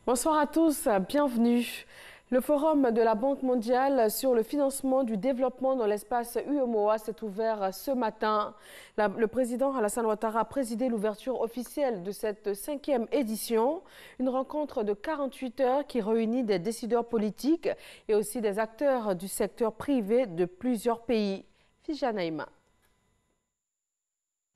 Bonsoir à tous, bienvenue. Le forum de la Banque mondiale sur le financement du développement dans l'espace UEMOA s'est ouvert ce matin. Le président Alassane Ouattara a présidé l'ouverture officielle de cette 5e édition, une rencontre de 48 heures qui réunit des décideurs politiques et aussi des acteurs du secteur privé de plusieurs pays. Fijanaïma.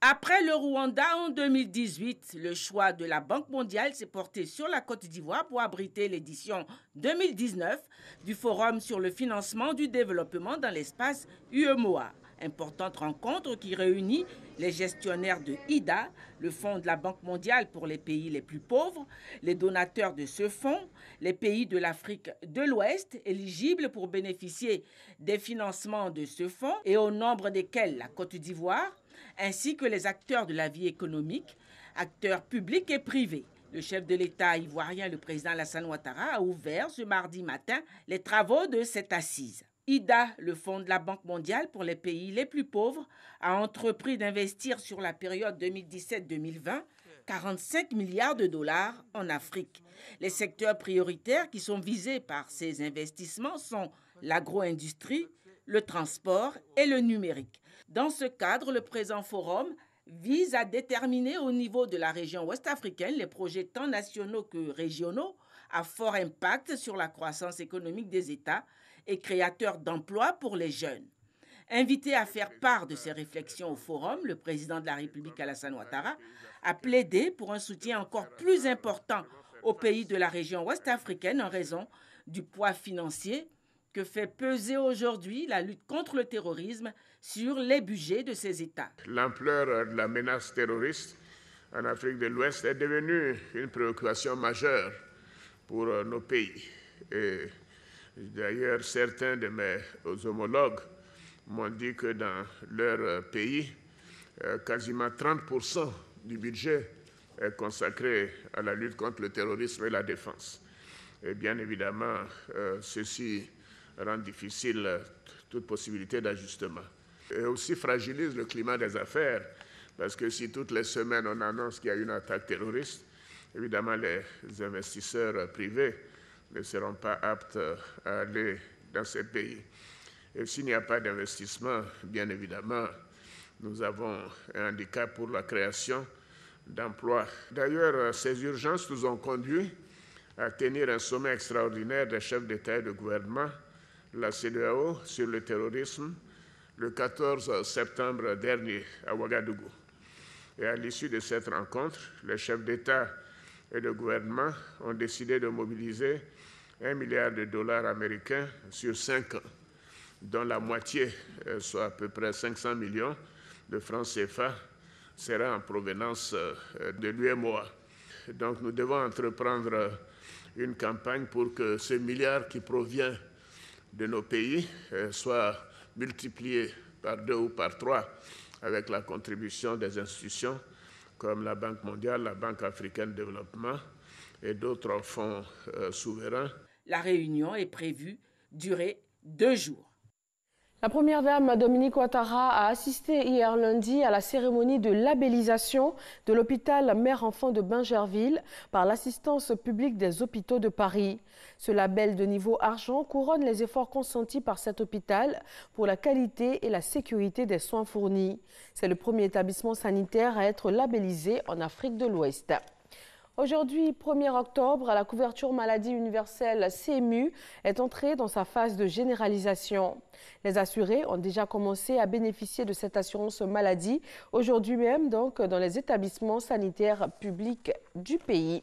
Après le Rwanda en 2018, le choix de la Banque mondiale s'est porté sur la Côte d'Ivoire pour abriter l'édition 2019 du Forum sur le financement du développement dans l'espace UEMOA. Importante rencontre qui réunit les gestionnaires de IDA, le fonds de la Banque mondiale pour les pays les plus pauvres, les donateurs de ce fonds, les pays de l'Afrique de l'Ouest éligibles pour bénéficier des financements de ce fonds et au nombre desquels la Côte d'Ivoire, ainsi que les acteurs de la vie économique, acteurs publics et privés. Le chef de l'État ivoirien, le président Alassane Ouattara, a ouvert ce mardi matin les travaux de cette assise. IDA, le fonds de la Banque mondiale pour les pays les plus pauvres, a entrepris d'investir sur la période 2017-2020 45 milliards de dollars en Afrique. Les secteurs prioritaires qui sont visés par ces investissements sont l'agro-industrie, le transport et le numérique. Dans ce cadre, le présent forum vise à déterminer au niveau de la région ouest-africaine les projets tant nationaux que régionaux à fort impact sur la croissance économique des États et créateurs d'emplois pour les jeunes. Invité à faire part de ses réflexions au forum, le président de la République Alassane Ouattara a plaidé pour un soutien encore plus important aux pays de la région ouest-africaine en raison du poids financier que fait peser aujourd'hui la lutte contre le terrorisme sur les budgets de ces États. L'ampleur de la menace terroriste en Afrique de l'Ouest est devenue une préoccupation majeure pour nos pays. Et d'ailleurs, certains de mes homologues m'ont dit que dans leur pays, quasiment 30% du budget est consacré à la lutte contre le terrorisme et la défense. Et bien évidemment, ceci rend difficile toute possibilité d'ajustement. Et aussi fragilise le climat des affaires, parce que si toutes les semaines on annonce qu'il y a une attaque terroriste, évidemment les investisseurs privés ne seront pas aptes à aller dans ces pays. Et s'il n'y a pas d'investissement, bien évidemment, nous avons un handicap pour la création d'emplois. D'ailleurs, ces urgences nous ont conduits à tenir un sommet extraordinaire des chefs d'État et de gouvernement, la CEDEAO, sur le terrorisme, le 14 septembre dernier à Ouagadougou. Et à l'issue de cette rencontre, les chefs d'État et de gouvernement ont décidé de mobiliser 1 milliard de dollars américains sur 5 ans, dont la moitié, soit à peu près 500 millions de francs CFA, sera en provenance de l'UEMOA. Donc nous devons entreprendre une campagne pour que ce milliard qui provient de nos pays soit multiplié par 2 ou par 3 avec la contribution des institutions comme la Banque mondiale, la Banque africaine de développement et d'autres fonds souverains. La réunion est prévue durer 2 jours. La première dame Dominique Ouattara a assisté hier lundi à la cérémonie de labellisation de l'hôpital Mère-Enfant de Bingerville par l'assistance publique des hôpitaux de Paris. Ce label de niveau argent couronne les efforts consentis par cet hôpital pour la qualité et la sécurité des soins fournis. C'est le premier établissement sanitaire à être labellisé en Afrique de l'Ouest. Aujourd'hui, 1er octobre, la couverture maladie universelle CMU est entrée dans sa phase de généralisation. Les assurés ont déjà commencé à bénéficier de cette assurance maladie aujourd'hui même, donc dans les établissements sanitaires publics du pays.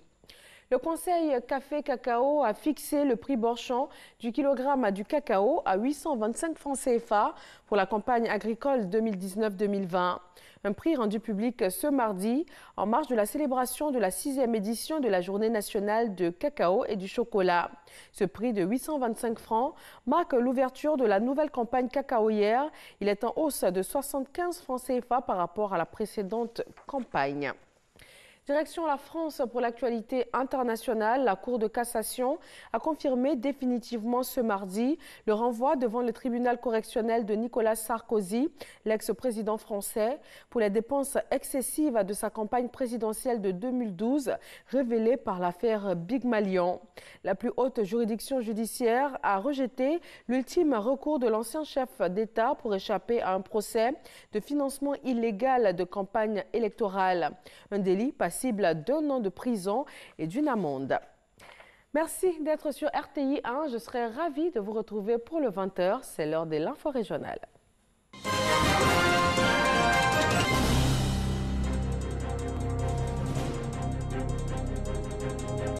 Le Conseil Café-Cacao a fixé le prix Borchamp du kilogramme du cacao à 825 francs CFA pour la campagne agricole 2019-2020. Un prix rendu public ce mardi en marge de la célébration de la 6e édition de la Journée nationale de cacao et du chocolat. Ce prix de 825 francs marque l'ouverture de la nouvelle campagne cacaoyère. Il est en hausse de 75 francs CFA par rapport à la précédente campagne. Direction la France pour l'actualité internationale. La Cour de cassation a confirmé définitivement ce mardi le renvoi devant le tribunal correctionnel de Nicolas Sarkozy, l'ex-président français, pour les dépenses excessives de sa campagne présidentielle de 2012, révélées par l'affaire Big Malion. La plus haute juridiction judiciaire a rejeté l'ultime recours de l'ancien chef d'État pour échapper à un procès de financement illégal de campagne électorale. Un délit passible d'1 an de prison et d'une amende. Merci d'être sur RTI 1. Je serai ravie de vous retrouver pour le 20h. C'est l'heure de l'info régionale.